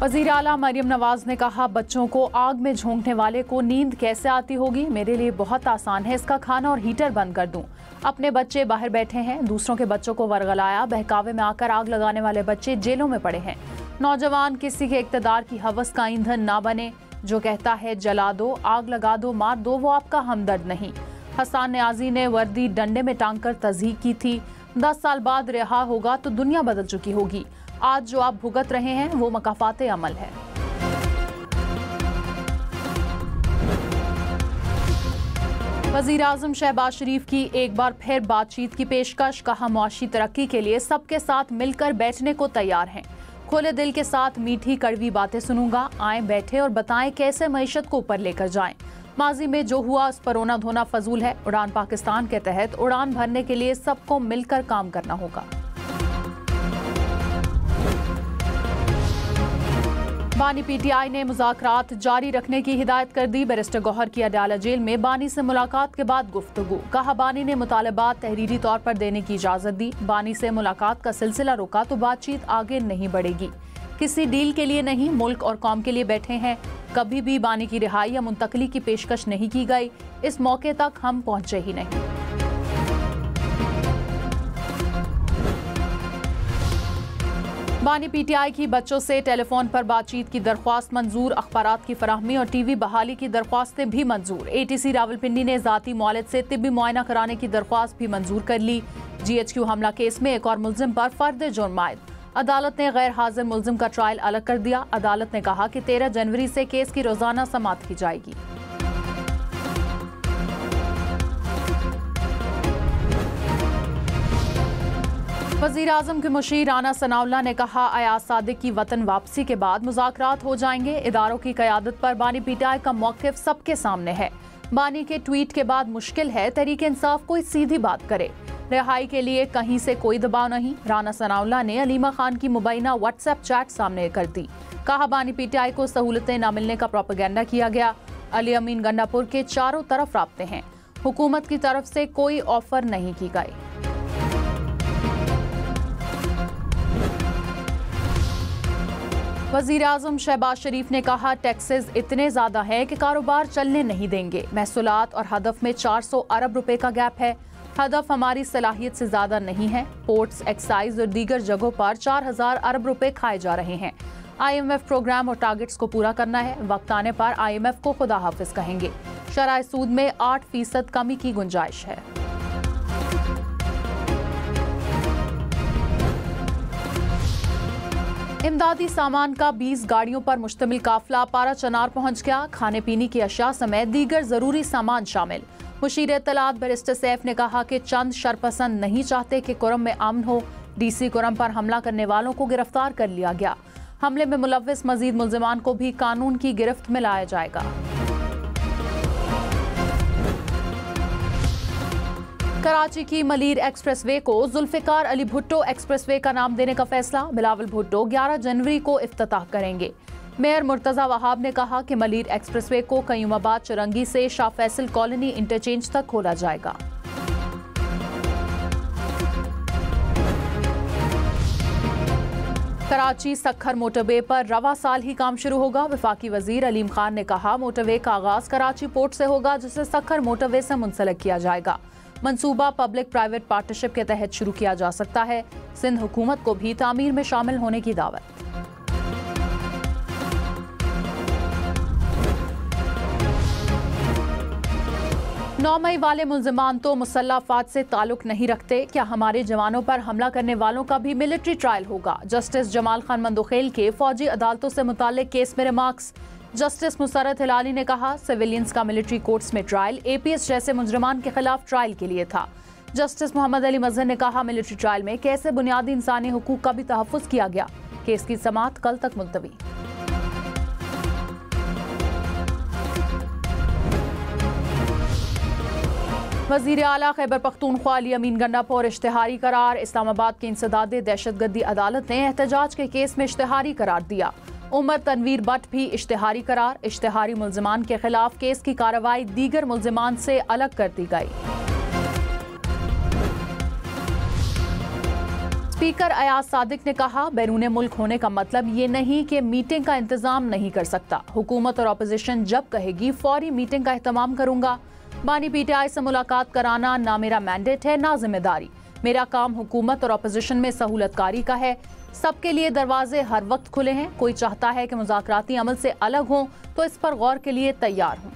वज़ीर आला मरियम नवाज ने कहा, बच्चों को आग में झोंकने वाले को नींद कैसे आती होगी। मेरे लिए बहुत आसान है इसका खाना और हीटर बंद कर दूं। अपने बच्चे बाहर बैठे हैं, दूसरों के बच्चों को वरगलाया, बहकावे में आकर आग लगाने वाले बच्चे जेलों में पड़े हैं। नौजवान किसी के इक़्तिदार की हवस का ईंधन ना बने। जो कहता है जला दो, आग लगा दो, मार दो, वो आपका हमदर्द नहीं। हसन न्याजी ने वर्दी डंडे में टांग कर तज़हीक की थी। 10 साल बाद रिहा होगा तो दुनिया बदल चुकी होगी। आज जो आप भुगत रहे हैं वो मकाफाते अमल है। वज़ीर आज़म शहबाज शरीफ की एक बार फिर बातचीत की पेशकश। कहा, मुआशी तरक्की के लिए सबके साथ मिलकर बैठने को तैयार हैं। खुले दिल के साथ मीठी कड़वी बातें सुनूंगा। आए बैठे और बताएं कैसे मईशत को ऊपर लेकर जाएं। माजी में जो हुआ उस पर रोना धोना फजूल है। उड़ान पाकिस्तान के तहत उड़ान भरने के लिए सबको मिलकर काम करना होगा। बानी पीटीआई ने मुज़ाकरात जारी रखने की हिदायत कर दी। बैरिस्टर गौहर की अडयाला जेल में बानी से मुलाकात के बाद गुफ्तगू। कहा, बानी ने मुतालबात तहरीरी तौर पर देने की इजाज़त दी। बानी से मुलाकात का सिलसिला रुका तो बातचीत आगे नहीं बढ़ेगी। किसी डील के लिए नहीं, मुल्क और कौम के लिए बैठे हैं। कभी भी बानी की रिहाई या मुंतकली की पेशकश नहीं की गई। इस मौके तक हम पहुंचे ही नहीं। बानी पीटीआई की बच्चों से टेलीफोन पर बातचीत की दरख्वास्त मंजूर। अखबारात की फराहमी और टीवी बहाली की दरख्वास्तें भी मंजूर। एटीसी रावलपिंडी ने जाती मुआलिज से तिब्बी मुआयना कराने की दरख्वास्त भी मंजूर कर ली। GHQ हमला केस में एक और मुल्जिम पर फर्द जुर्म आयद। अदालत ने गैर हाजिर मुल्जिम का ट्रायल अलग कर दिया। अदालत ने कहा कि 13 जनवरी से केस की रोजाना समाअत की जाएगी। वज़ीर आज़म के मुशीर राना सनाउल्लाह ने कहा, अयाज सादिक की वतन वापसी के बाद मुज़ाकरात हो जाएंगे। इदारों की क़यादत पर बानी पीटीआई का मौक़िफ़ सबके सामने है। बानी के ट्वीट के बाद मुश्किल है तहरीक इंसाफ कोई सीधी बात करे। रिहाई के लिए कहीं से कोई दबाव नहीं। राना सनाउल्लाह ने अलीमा खान की मुबैना व्हाट्सएप चैट सामने कर दी। कहा, बानी पीटीआई को सहूलतें न मिलने का प्रोपेगेंडा किया गया। अली अमीन गंडापुर के चारों तरफ राब्ते हैं। हुकूमत की तरफ से कोई ऑफर नहीं की गई। वज़ीर आज़म शहबाज शरीफ ने कहा, टैक्सेस इतने ज़्यादा हैं कि कारोबार चलने नहीं देंगे। महसूलात और हदफ में 400 अरब रुपए का गैप है। हदफ हमारी सलाहियत से ज़्यादा नहीं है। पोर्ट्स, एक्साइज और दीगर जगहों पर 4000 अरब रुपए खाए जा रहे हैं। IMF प्रोग्राम और टारगेट्स को पूरा करना है। वक्त आने पर IMF को खुदा हाफिज कहेंगे। शरह सूद में 8% कमी की गुंजाइश है। इमदादी सामान का 20 गाड़ियों पर मुश्तमिल काफिला पारा चनार पहुंच गया। खाने पीने की अशिया समेत दीगर जरूरी सामान शामिल। मुशीर इत्तलात बैरिस्टर सैफ ने कहा कि चंद शरपसंद नहीं चाहते कि कुरम में अमन हो। DC कुरम पर हमला करने वालों को गिरफ्तार कर लिया गया। हमले में मुलव्विस मजीद मुल्जिमान को भी कानून की गिरफ्त में लाया जाएगा। कराची की मलीर एक्सप्रेसवे को जुल्फिकार अली भुट्टो एक्सप्रेसवे का नाम देने का फैसला। बिलावल भुट्टो 11 जनवरी को इफ्तिताह करेंगे। मेयर मुर्तजा वहाब ने कहा कि मलीर एक्सप्रेसवे को कयूमाबाद चुरंगी से शाह फैसल कॉलोनी इंटरचेंज तक खोला जाएगा। कराची सखर मोटरवे पर रवा साल ही काम शुरू होगा। वफाकी वजीर अलीम खान ने कहा, मोटरवे का आगाज कराची पोर्ट से होगा, जिसे सखर मोटरवे से मुंसलिक किया जाएगा। मंसूबा पब्लिक प्राइवेट पार्टनरशिप के तहत शुरू किया जा सकता है। सिंध हुकूमत को भी तामीर में शामिल होने की दावत। नौ मई वाले मुल्जिमान तो मुसल्लह अफवाज से ताल्लुक नहीं रखते। क्या हमारे जवानों पर हमला करने वालों का भी मिलिट्री ट्रायल होगा? जस्टिस जमाल खान मंदोखेल के फौजी अदालतों से मुताल्लिक केस में रिमार्क्स। जस्टिस मुसर्रत हिलाली ने कहा, सिविलियंस का मिलिट्री कोर्ट्स में ट्रायल APS जैसे मुजरमान के खिलाफ ट्रायल के लिए था। जस्टिस मोहम्मद अली मजहर ने कहा, मिलिट्री ट्रायल में कैसे बुनियादी इंसानी हुकूक का भी तहफ़्फ़ुज़ किया गया। केस की समाअत कल तक मुलतवी। वज़ीर आला खैबर पख्तूनख्वा अली अमीन गंडापुर इश्तिहारी करार। इस्लामाबाद की इंसदाद दहशतगर्दी अदालत ने एहतजाज के केस में इश्तिहारी करार दिया। उमर तनवीर बट भी इश्तिहारी करार। इश्तिहारी मुल्जिमान के खिलाफ केस की कार्रवाई दीगर मुल्जिमान से अलग कर दी गई। स्पीकर अयाज सादिक ने कहा, बैरूने मुल्क होने का मतलब ये नहीं कि मीटिंग का इंतजाम नहीं कर सकता। हुकूमत और अपोजिशन जब कहेगी फौरी मीटिंग का एहतमाम करूंगा। बानी पीटीआई से मुलाकात कराना ना मेरा मैंडेट है ना जिम्मेदारी। मेरा काम हुकूमत और अपोजिशन में सहूलतकारी का है। सबके लिए दरवाजे हर वक्त खुले हैं। कोई चाहता है कि मुज़ाकराती अमल से अलग हों तो इस पर गौर के लिए तैयार हूं।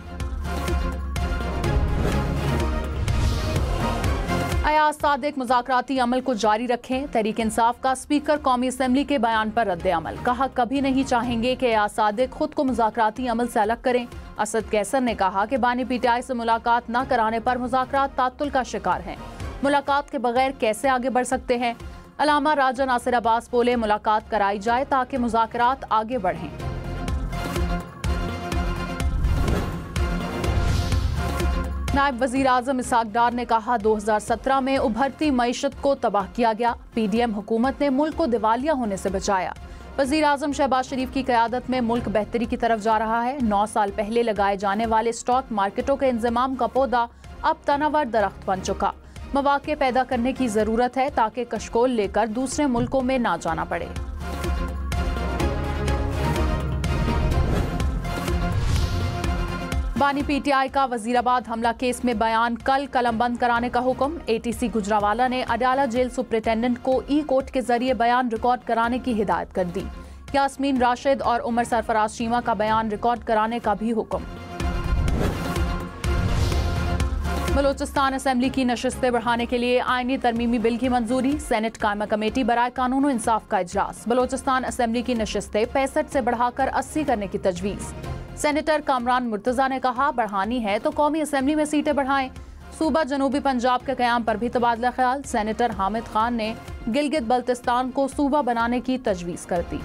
अयाज सादिक मुज़ाकराती अमल को जारी रखें। तहरीक इंसाफ का स्पीकर कौमी असम्बली के बयान पर रद्द अमल। कहा, कभी नहीं चाहेंगे कि अयाज सादिक खुद को मुज़ाकराती अमल से अलग करें। असद कैसर ने कहा कि बानी पीटीआई से मुलाकात न कराने पर मुज़ाकरात तात्तुल का शिकार हैं। मुलाकात के बगैर कैसे आगे बढ़ सकते हैं। अलामा राजा नासिर अब्बास बोले, मुलाकात कराई जाए ताकि मुज़ाकरात आगे बढ़ें। नायब वजीर आजम इसहाक डार ने कहा, 2017 में उभरती मईशत को तबाह किया गया। पीडीएम हुकूमत ने मुल्क को दिवालिया होने से बचाया। वजीर आजम शहबाज शरीफ की क़यादत में मुल्क बेहतरी की तरफ जा रहा है। 9 साल पहले लगाए जाने वाले स्टॉक मार्केटों के इंजमाम का पौधा अब तनावर दरख्त बन चुका। मौके पैदा करने की जरूरत है ताकि कशकोल लेकर दूसरे मुल्कों में ना जाना पड़े। बानी पीटीआई का वजीराबाद हमला केस में बयान कल कलमबंद कराने का हुक्म। एटीसी गुजरावाला ने अडाला जेल सुपरिटेंडेंट को ई कोर्ट के जरिए बयान रिकॉर्ड कराने की हिदायत कर दी। यास्मीन राशिद और उमर सरफराज शीमा का बयान रिकॉर्ड कराने का भी हुक्म। बलोचिस्तान असेंबली की नशिस्तें बढ़ाने के लिए आईनी तरमीमी बिल की मंजूरी। सेनेट कायमा कमेटी बराए कानून और इंसाफ का इजलास। बलोचिस्तान असेंबली की नशिस्तें 65 से बढ़ाकर 80 करने की तजवीज़। सेनेटर कामरान मुर्तजा ने कहा, बढ़ानी है तो कौमी असेंबली में सीटें बढ़ाएं। सूबा जनूबी पंजाब के क़याम पर भी तबादला ख्याल। सेनेटर हामिद खान ने गिलगित बल्तिस्तान को सूबा बनाने की तजवीज़ कर दी।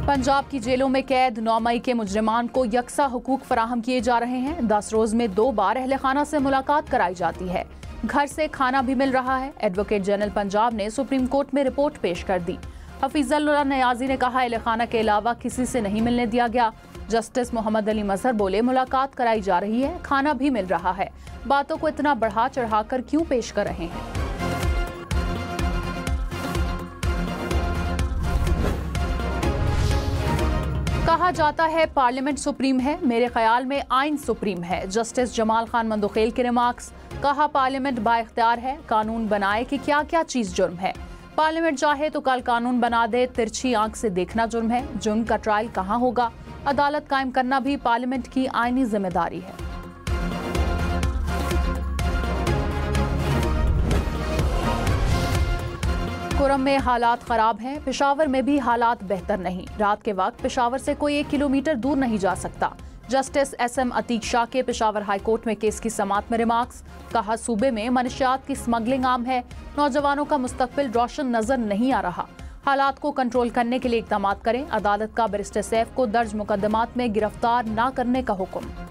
पंजाब की जेलों में कैद 9 मई के मुजरिमान को यकसा हुकूक फराहम किए जा रहे हैं। 10 रोज में 2 बार अहले खाना से मुलाकात कराई जाती है। घर से खाना भी मिल रहा है। एडवोकेट जनरल पंजाब ने सुप्रीम कोर्ट में रिपोर्ट पेश कर दी। हफीजुल्लाह नियाजी ने कहा, अहले खाना के अलावा किसी से नहीं मिलने दिया गया। जस्टिस मोहम्मद अली मजहर बोले, मुलाकात कराई जा रही है, खाना भी मिल रहा है। बातों को इतना बढ़ा चढ़ाकर क्यों पेश कर रहे हैं। कहा जाता है पार्लियामेंट सुप्रीम है, मेरे ख्याल में आइन सुप्रीम है। जस्टिस जमाल खान मंदोखेल के रिमार्क्स। कहा, पार्लियामेंट बाइख्तियार है, कानून बनाए कि क्या क्या चीज जुर्म है। पार्लियामेंट चाहे तो कल कानून बना दे, तिरछी आंख से देखना जुर्म है। जुर्म का ट्रायल कहाँ होगा। अदालत कायम करना भी पार्लियामेंट की आईनी जिम्मेदारी है। कुरम में हालात खराब हैं, पेशावर में भी हालात बेहतर नहीं। रात के वक्त पेशावर से कोई 1 किलोमीटर दूर नहीं जा सकता। जस्टिस SM अतीक शाह के पेशावर हाई कोर्ट में केस की समाअत में रिमार्क्स। कहा, सूबे में मनशियात की स्मगलिंग आम है। नौजवानों का मुस्तकबिल रोशन नजर नहीं आ रहा। हालात को कंट्रोल करने के लिए इक़दाम करें। अदालत का बैरिस्टर सैफ को दर्ज मुकदमात में गिरफ्तार न करने का हुक्म।